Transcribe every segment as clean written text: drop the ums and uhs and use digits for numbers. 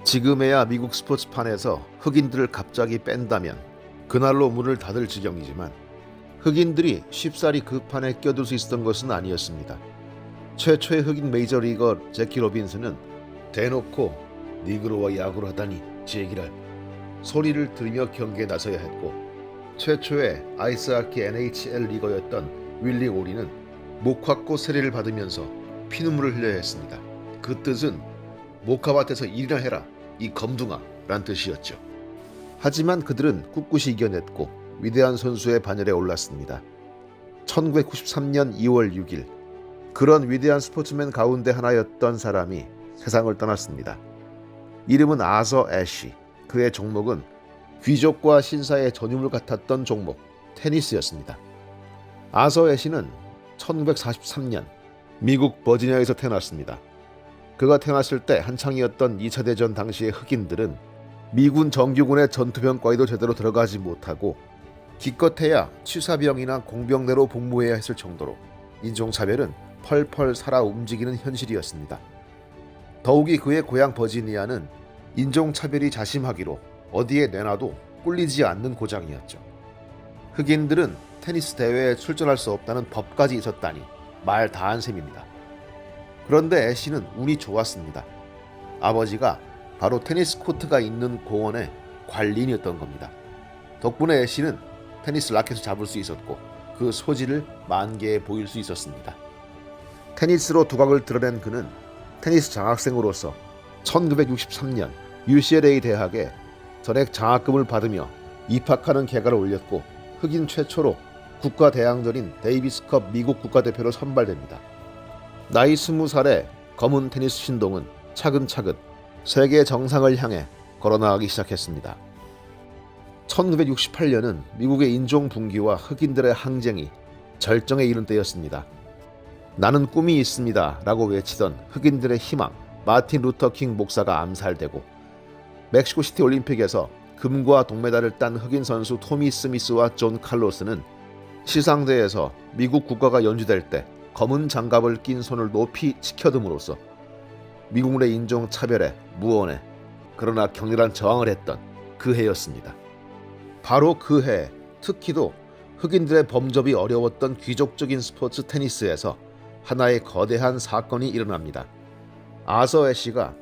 지금에야 미국 스포츠판에서 흑인들을 갑자기 뺀다면 그날로 문을 닫을 지경이지만 흑인들이 쉽사리 그 판에 껴들 수 있었던 것은 아니었습니다. 최초의 흑인 메이저리거 제키 로빈슨은 대놓고 니그로와 야구를 하다니 제기랄 소리를 들으며 경기에 나서야 했고, 최초의 아이스하키 NHL 리거였던 윌리 오리는 목화꽃 세례를 받으면서 피눈물을 흘려야 했습니다. 그 뜻은 목화밭에서 일이나 해라 이 검둥아 란 뜻이었죠. 하지만 그들은 꿋꿋이 이겨냈고 위대한 선수의 반열에 올랐습니다. 1993년 2월 6일 그런 위대한 스포츠맨 가운데 하나였던 사람이 세상을 떠났습니다. 이름은 아서 애쉬. 그의 종목은 귀족과 신사의 전유물 같았던 종목 테니스였습니다. 아서 애쉬는 1943년 미국 버지니아에서 태어났습니다. 그가 태어났을 때 한창이었던 2차 대전 당시의 흑인들은 미군 정규군의 전투병과에도 제대로 들어가지 못하고 기껏해야 취사병이나 공병대로 복무해야 했을 정도로 인종차별은 펄펄 살아 움직이는 현실이었습니다. 더욱이 그의 고향 버지니아는 인종차별이 자심하기로 어디에 내놔도 꿀리지 않는 고장이었죠. 흑인들은 테니스 대회에 출전할 수 없다는 법까지 있었다니 말 다한 셈입니다. 그런데 애쉬는 운이 좋았습니다. 아버지가 바로 테니스 코트가 있는 공원의 관리인이었던 겁니다. 덕분에 애쉬는 테니스 라켓을 잡을 수 있었고 그 소질을 만개에 보일 수 있었습니다. 테니스로 두각을 드러낸 그는 테니스 장학생으로서 1963년 UCLA 대학에 전액 장학금을 받으며 입학하는 계가를 올렸고 흑인 최초로 국가대항전인 데이비스컵 미국 국가대표로 선발됩니다. 나이 20살의 검은 테니스 신동은 차근차근 세계 정상을 향해 걸어나가기 시작했습니다. 1968년은 미국의 인종 붕괴와 흑인들의 항쟁이 절정에 이른 때였습니다. 나는 꿈이 있습니다 라고 외치던 흑인들의 희망 마틴 루터 킹 목사가 암살되고, 멕시코시티 올림픽에서 금과 동메달을 딴 흑인 선수 토미 스미스와 존 칼로스는 시상대에서 미국 국가가 연주될 때 검은 장갑을 낀 손을 높이 치켜듦으로써 미국 내 인종 차별에 무언해 그러나 격렬한 저항을 했던 그 해였습니다. 바로 그 해 특히도 흑인들의 범접이 어려웠던 귀족적인 스포츠 테니스에서 하나의 거대한 사건이 일어납니다. 아서 애쉬가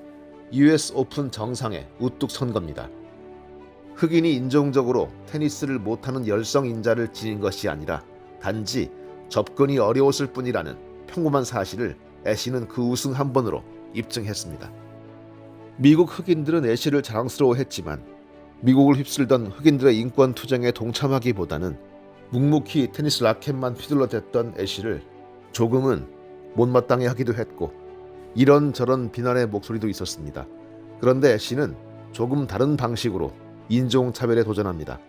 US 오픈 정상에 우뚝 선 겁니다. 흑인이 인종적으로 테니스를 못하는 열성인자를 지닌 것이 아니라 단지 접근이 어려웠을 뿐이라는 평범한 사실을 애쉬는 그 우승 한 번으로 입증했습니다. 미국 흑인들은 애쉬를 자랑스러워했지만 미국을 휩쓸던 흑인들의 인권 투쟁에 동참하기보다는 묵묵히 테니스 라켓만 휘둘러댔던 애쉬를 조금은 못마땅해 하기도 했고 이런저런 비난의 목소리도 있었습니다. 그런데 애쉬는 조금 다른 방식으로 인종차별에 도전합니다.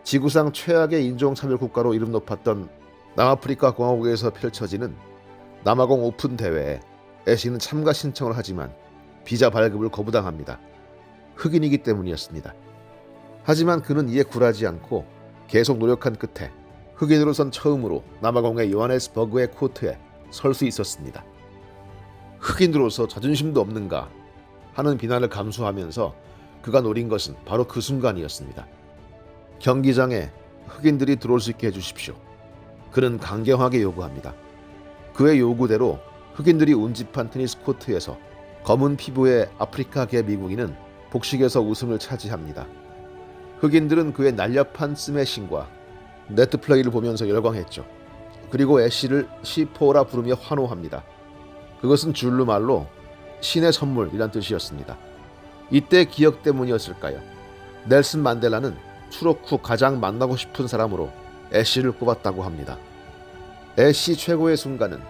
지구상 최악의 인종차별 국가로 이름 높았던 남아프리카 공화국에서 펼쳐지는 남아공 오픈 대회에 애쉬는 참가 신청을 하지만 비자 발급을 거부당합니다. 흑인이기 때문이었습니다. 하지만 그는 이에 굴하지 않고 계속 노력한 끝에 흑인으로선 처음으로 남아공의 요하네스버그의 코트에 설 수 있었습니다. 흑인으로서 자존심도 없는가 하는 비난을 감수하면서 그가 노린 것은 바로 그 순간이었습니다. 경기장에 흑인들이 들어올 수 있게 해주십시오. 그는 강경하게 요구합니다. 그의 요구대로 흑인들이 운집한 테니스 코트에서 검은 피부의 아프리카계 미국인은 복식에서 우승을 차지합니다. 흑인들은 그의 날렵한 스매싱과 네트 플레이를 보면서 열광했죠. 그리고 애쉬를 시포라 부르며 환호합니다. 그것은 줄로 말로 신의 선물이란 뜻이었습니다. 이때 기억 때문이었을까요? 넬슨 만델라는 추록 후 가장 만나고 싶은 사람으로 애쉬를 꼽았다고 합니다. 애쉬 최고의 순간은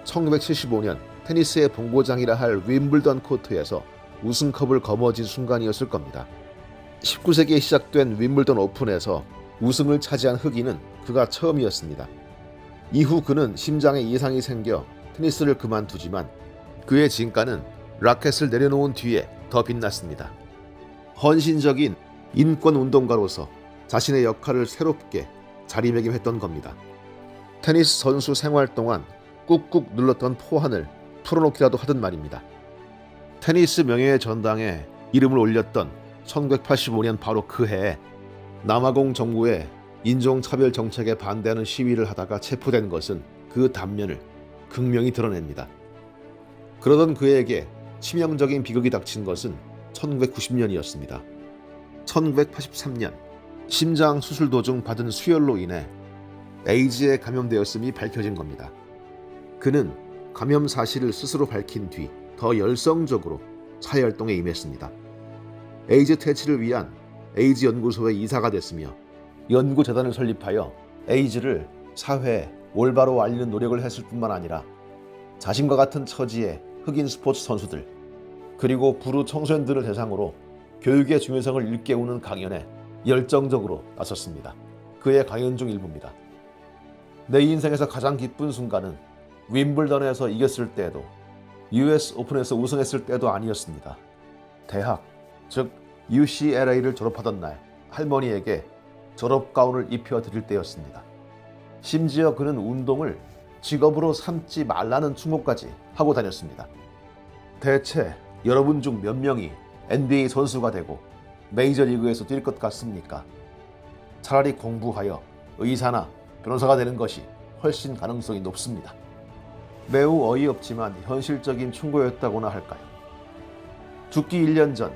1975년 테니스의 본고장이라 할 윈블던 코트에서 우승컵을 거머쥔 순간이었을 겁니다. 19세기에 시작된 윈블던 오픈에서 우승을 차지한 흑인은 그가 처음이었습니다. 이후 그는 심장에 이상이 생겨 테니스를 그만두지만 그의 진가는 라켓을 내려놓은 뒤에 더 빛났습니다. 헌신적인 인권운동가로서 자신의 역할을 새롭게 자리매김했던 겁니다. 테니스 선수 생활 동안 꾹꾹 눌렀던 포환을 풀어놓기라도 하던 말입니다. 테니스 명예의 전당에 이름을 올렸던 1985년 바로 그 해에 남아공 정부의 인종차별 정책에 반대하는 시위를 하다가 체포된 것은 그 단면을 극명히 드러냅니다. 그러던 그에게 치명적인 비극이 닥친 것은 1990년이었습니다. 1983년 심장 수술 도중 받은 수혈로 인해 에이즈에 감염되었음이 밝혀진 겁니다. 그는 감염 사실을 스스로 밝힌 뒤 더 열성적으로 사회활동에 임했습니다. 에이즈 퇴치를 위한 에이즈 연구소의 이사가 됐으며 연구재단을 설립하여 에이즈를 사회에 올바로 알리는 노력을 했을 뿐만 아니라 자신과 같은 처지의 흑인 스포츠 선수들 그리고 부루 청소년들을 대상으로 교육의 중요성을 일깨우는 강연에 열정적으로 나섰습니다. 그의 강연 중 일부입니다. 내 인생에서 가장 기쁜 순간은 윈블던에서 이겼을 때도 US 오픈에서 우승했을 때도 아니었습니다. 대학, 즉 UCLA를 졸업하던 날 할머니에게 졸업가운을 입혀드릴 때였습니다. 심지어 그는 운동을 직업으로 삼지 말라는 충고까지 하고 다녔습니다. 대체 여러분 중 몇 명이 NBA 선수가 되고 메이저리그에서 뛸 것 같습니까? 차라리 공부하여 의사나 변호사가 되는 것이 훨씬 가능성이 높습니다. 매우 어이없지만 현실적인 충고였다고나 할까요? 죽기 1년 전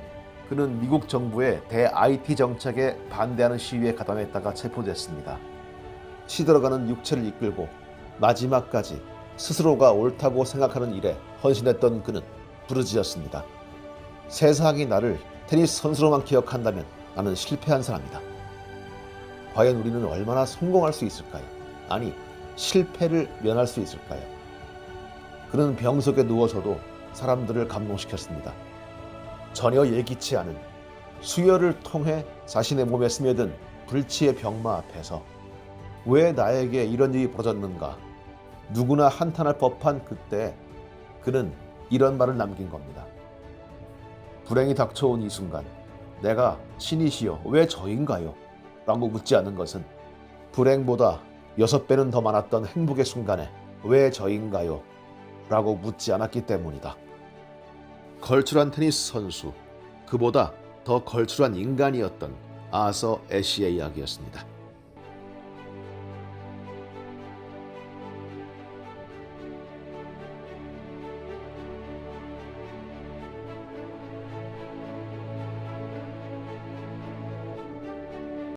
그는 미국 정부의 대-IT 정책에 반대하는 시위에 가담했다가 체포됐습니다. 시들어가는 육체를 이끌고 마지막까지 스스로가 옳다고 생각하는 일에 헌신했던 그는 부르짖었습니다. 세상이 나를 테니스 선수로만 기억한다면 나는 실패한 사람이다. 과연 우리는 얼마나 성공할 수 있을까요? 아니, 실패를 면할 수 있을까요? 그는 병석에 누워서도 사람들을 감동시켰습니다. 전혀 예기치 않은 수혈을 통해 자신의 몸에 스며든 불치의 병마 앞에서 왜 나에게 이런 일이 벌어졌는가? 누구나 한탄할 법한 그때 그는 이런 말을 남긴 겁니다. 불행이 닥쳐온 이 순간 내가 신이시여 왜 저인가요? 라고 묻지 않은 것은 불행보다 6배는 더 많았던 행복의 순간에 왜 저인가요? 라고 묻지 않았기 때문이다. 걸출한 테니스 선수, 그보다 더 걸출한 인간이었던 아서 애쉬의 이야기였습니다.